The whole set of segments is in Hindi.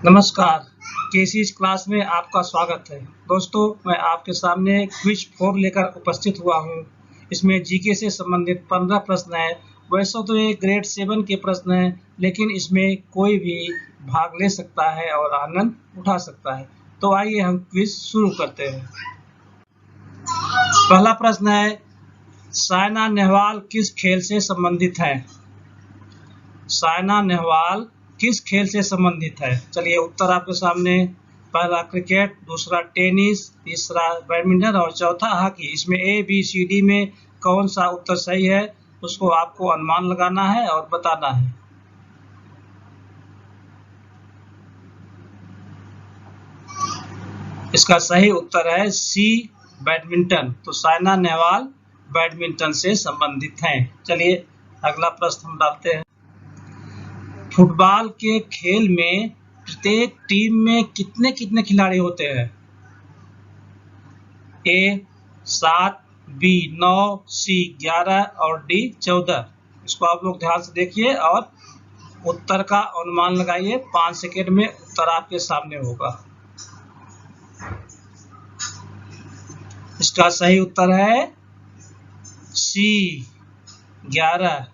नमस्कार, केसीज क्लास में आपका स्वागत है। दोस्तों, मैं आपके सामने क्विज 4 लेकर उपस्थित हुआ हूं। इसमें जीके से संबंधित 15 प्रश्न हैं। वैसे तो ये ग्रेड 7 के प्रश्न हैं, लेकिन इसमें कोई भी भाग ले सकता है और आनंद उठा सकता है। तो आइए हम क्विज शुरू करते हैं। पहला प्रश्न है, साइना नेहवाल किस खेल से संबंधित है? साइना नेहवाल किस खेल से संबंधित है? चलिए उत्तर आपके सामने। पहला क्रिकेट, दूसरा टेनिस, तीसरा बैडमिंटन और चौथा हॉकी। इसमें ए बी सी डी में कौन सा उत्तर सही है उसको आपको अनुमान लगाना है और बताना है। इसका सही उत्तर है सी, बैडमिंटन। तो साइना नेहवाल बैडमिंटन से संबंधित हैं। चलिए अगला प्रश्न हम डालते हैं। फुटबॉल के खेल में प्रत्येक टीम में कितने कितने खिलाड़ी होते हैं? ए 7, बी 9, सी 11 और डी 14। इसको आप लोग ध्यान से देखिए और उत्तर का अनुमान लगाइए। 5 सेकेंड में उत्तर आपके सामने होगा। इसका सही उत्तर है सी 11।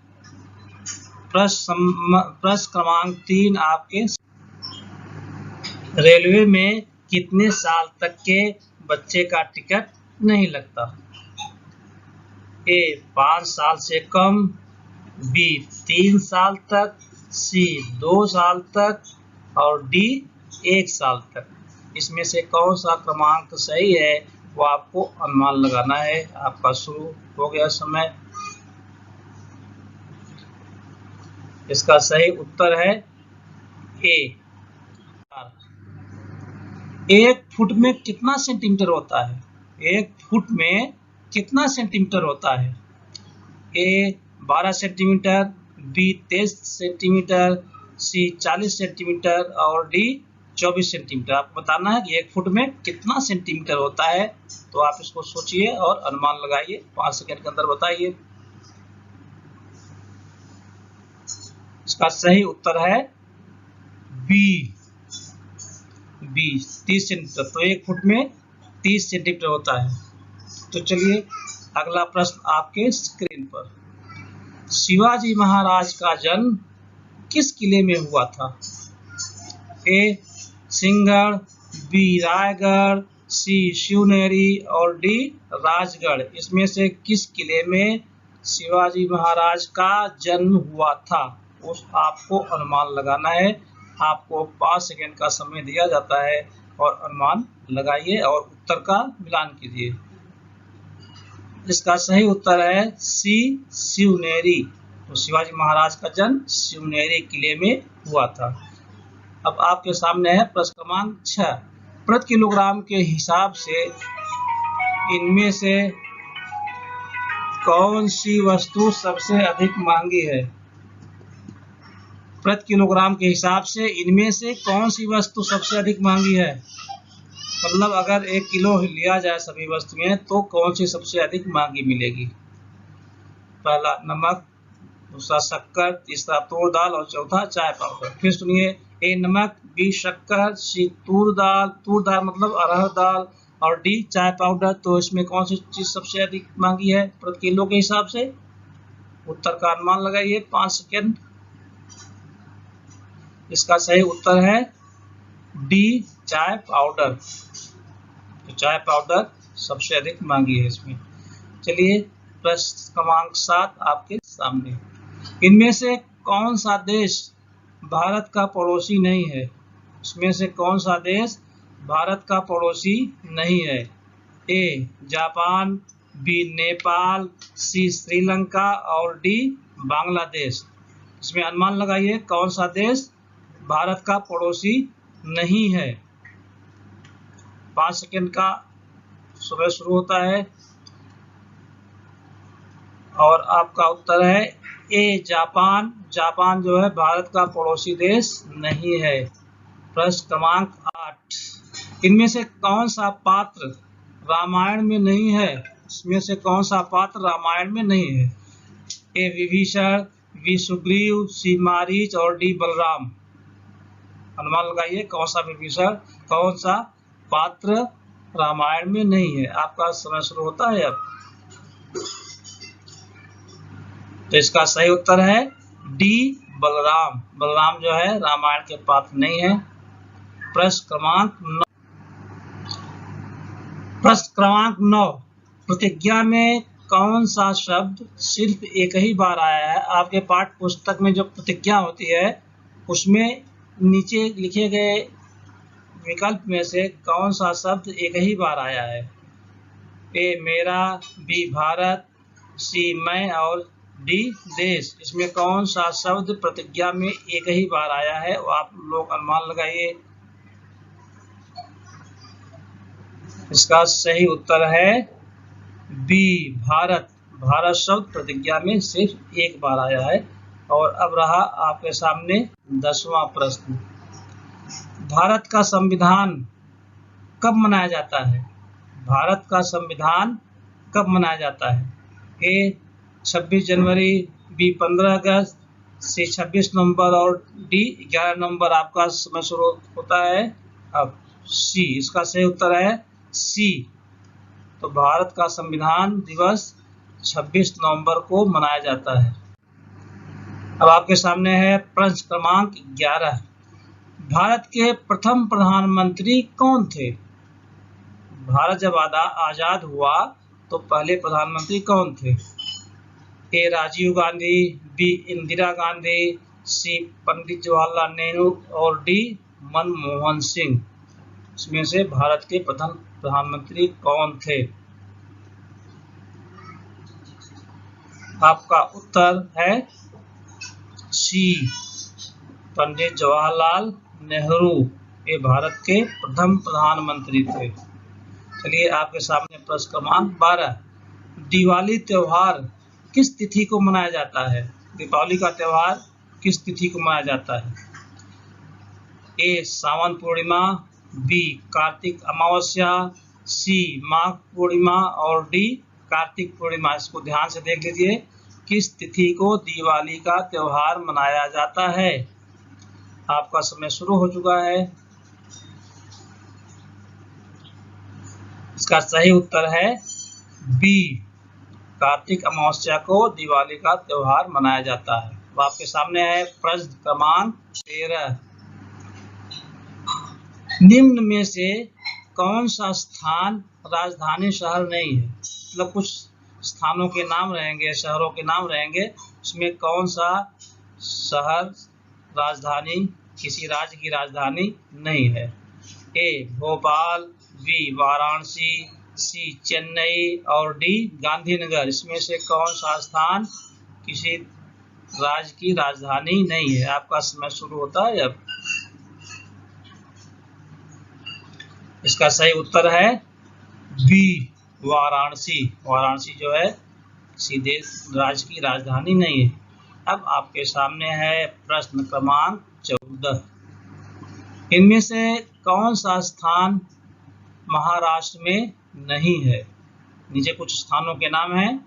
प्रश्न क्रमांक 3 आपके। रेलवे में कितने साल तक के बच्चे का टिकट नहीं लगता? ए 5 साल से कम, बी 3 साल तक, सी 2 साल तक और डी 1 साल तक। इसमें से कौन सा क्रमांक सही है वो आपको अनुमान लगाना है। आपका शुरू हो गया समय। इसका सही उत्तर है ए। 1 फुट में कितना सेंटीमीटर होता है? 1 फुट में कितना सेंटीमीटर होता है? ए 12 सेंटीमीटर, बी 23 सेंटीमीटर, सी 40 सेंटीमीटर और डी 24 सेंटीमीटर। आपको बताना है कि 1 फुट में कितना सेंटीमीटर होता है। तो आप इसको सोचिए और अनुमान लगाइए। 5 सेकेंड के अंदर बताइए। इसका सही उत्तर है बी 30 सेंटीमीटर। तो 1 फुट में 30 सेंटीमीटर होता है। तो चलिए अगला प्रश्न आपके स्क्रीन पर। शिवाजी महाराज का जन्म किस किले में हुआ था? ए सिंहगढ़, बी रायगढ़, सी शिवनेरी और डी राजगढ़। इसमें से किस किले में शिवाजी महाराज का जन्म हुआ था उस आपको अनुमान लगाना है। आपको 5 सेकेंड का समय दिया जाता है और अनुमान लगाइए और उत्तर का मिलान कीजिए। इसका सही उत्तर है सी शिवनेरी। तो शिवाजी महाराज का जन्म शिवनेरी किले में हुआ था। अब आपके सामने है प्रश्न क्रमांक 6। प्रति किलोग्राम के हिसाब से इनमें से कौन सी वस्तु सबसे अधिक महंगी है? प्रति किलोग्राम के हिसाब से इनमें से कौन सी वस्तु सबसे अधिक महंगी है? मतलब अगर 1 किलो लिया जाए सभी वस्तुएं तो कौन सी सबसे अधिक महंगी मिलेगी? पहला नमक, दूसरा शक्कर, तीसरा तूर दाल और चौथा चाय पाउडर। फिर सुनिए। ए नमक, बी शक्कर, सी तूर दाल मतलब अरहर दाल और डी चाय पाउडर। तो इसमें कौन सी चीज सबसे अधिक महंगी है प्रति किलो के हिसाब से? उत्तर का अनुमान लगाइए। 5 सेकेंड। इसका सही उत्तर है डी चाय पाउडर। तो चाय पाउडर सबसे अधिक महंगी है इसमें। चलिए प्रश्न क्रमांक 7 आपके सामने। इनमें से कौन सा देश भारत का पड़ोसी नहीं है? इसमें से कौन सा देश भारत का पड़ोसी नहीं है? ए जापान, बी नेपाल, सी श्रीलंका और डी बांग्लादेश। इसमें अनुमान लगाइए कौन सा देश भारत का पड़ोसी नहीं है। 5 सेकेंड का समय शुरू होता है और आपका उत्तर है ए जापान। जापान जो है भारत का पड़ोसी देश नहीं है। प्रश्न क्रमांक 8। इनमें से कौन सा पात्र रामायण में नहीं है? इसमें से कौन सा पात्र रामायण में नहीं है? ए विभीषण, बी सुग्रीव, सी मारीच और डी बलराम। अनुमान लगाइए कौन सा विभीषण, कौन सा पात्र रामायण में नहीं है। आपका समय शुरू होता है अब। तो इसका सही उत्तर है डी बलराम। बलराम जो है रामायण के पात्र नहीं है। प्रश्न क्रमांक 9, प्रतिज्ञा में कौन सा शब्द सिर्फ एक ही बार आया है। आपके पाठ्य पुस्तक में जो प्रतिज्ञा होती है उसमें नीचे लिखे गए विकल्प में से कौन सा शब्द एक ही बार आया है। ए मेरा, बी भारत, सी मैं और डी देश। इसमें कौन सा शब्द प्रतिज्ञा में एक ही बार आया है, वो आप लोग अनुमान लगाइए। इसका सही उत्तर है बी भारत। भारत शब्द प्रतिज्ञा में सिर्फ एक बार आया है। और अब रहा आपके सामने 10वां प्रश्न। भारत का संविधान कब मनाया जाता है। भारत का संविधान कब मनाया जाता है। ए 26 जनवरी, बी 15 अगस्त, सी 26 नवंबर और डी 11 नवंबर। आपका समय शुरू होता है अब। सी इसका सही उत्तर है सी। तो भारत का संविधान दिवस 26 नवंबर को मनाया जाता है। अब आपके सामने है प्रश्न क्रमांक 11। भारत के प्रथम प्रधानमंत्री कौन थे। भारत जब आजाद हुआ तो पहले प्रधानमंत्री कौन थे। ए राजीव गांधी, बी इंदिरा गांधी, सी पंडित जवाहरलाल नेहरू और डी मनमोहन सिंह। इसमें से भारत के प्रथम प्रधानमंत्री कौन थे। आपका उत्तर है सी पंडित जवाहरलाल नेहरू। ये भारत के प्रथम प्रधानमंत्री थे। चलिए आपके सामने प्रश्न क्रमांक 12। दिवाली त्योहार किस तिथि को मनाया जाता है। दीपावली का त्योहार किस तिथि को मनाया जाता है। ए सावन पूर्णिमा, बी कार्तिक अमावस्या, सी माघ पूर्णिमा और डी कार्तिक पूर्णिमा। इसको ध्यान से देख लीजिए, किस तिथि को दिवाली का त्योहार मनाया जाता है। आपका समय शुरू हो चुका है। इसका सही उत्तर है बी कार्तिक अमावस्या को दिवाली का त्योहार मनाया जाता है। अब आपके सामने है प्रश्न क्रमांक 13। निम्न में से कौन सा स्थान राजधानी शहर नहीं है। मतलब कुछ स्थानों के नाम रहेंगे, शहरों के नाम रहेंगे, उसमें कौन सा शहर राजधानी, किसी राज्य की राजधानी नहीं है। ए भोपाल, बी वाराणसी, सी चेन्नई और डी गांधीनगर। इसमें से कौन सा स्थान किसी राज्य की राजधानी नहीं है। आपका समय शुरू होता है अब। इसका सही उत्तर है बी वाराणसी। वाराणसी जो है सीधे राज्य की राजधानी नहीं है। अब आपके सामने है प्रश्न क्रमांक 14। इनमें से कौन सा स्थान महाराष्ट्र में नहीं है। नीचे कुछ स्थानों के नाम हैं,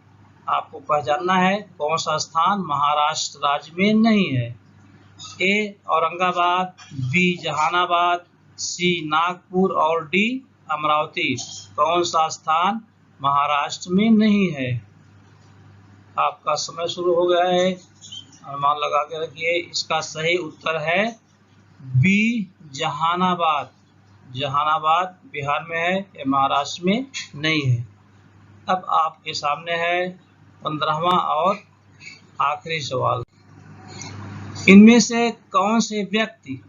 आपको पहचानना है कौन सा स्थान महाराष्ट्र राज्य में नहीं है। ए औरंगाबाद, बी जहानाबाद, सी नागपुर और डी अमरावती। कौन सा स्थान महाराष्ट्र में नहीं है। आपका समय शुरू हो गया है, अनुमान लगा के रखिए। इसका सही उत्तर है बी जहानाबाद। जहानाबाद बिहार में है, ये महाराष्ट्र में नहीं है। अब आपके सामने है 15वां और आखिरी सवाल। इनमें से कौन से व्यक्ति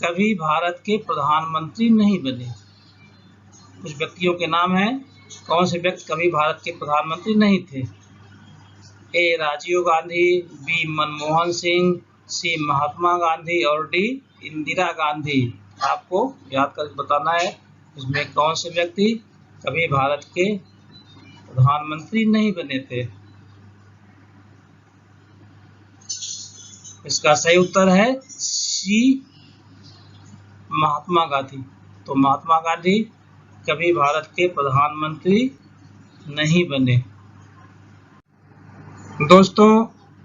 कभी भारत के प्रधानमंत्री नहीं बने। कुछ व्यक्तियों के नाम हैं, कौन से व्यक्ति कभी भारत के प्रधानमंत्री नहीं थे। ए राजीव गांधी, बी मनमोहन सिंह, सी महात्मा गांधी और डी इंदिरा गांधी। आपको याद करके बताना है इसमें कौन से व्यक्ति कभी भारत के प्रधानमंत्री नहीं बने थे। इसका सही उत्तर है सी महात्मा गांधी। तो महात्मा गांधी कभी भारत के प्रधानमंत्री नहीं बने। दोस्तों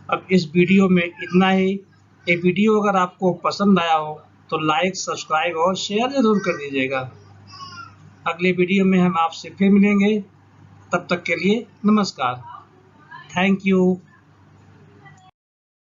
अब इस वीडियो में इतना ही। ये वीडियो अगर आपको पसंद आया हो तो लाइक, सब्सक्राइब और शेयर जरूर कर दीजिएगा। अगले वीडियो में हम आपसे फिर मिलेंगे, तब तक के लिए नमस्कार। Thank you.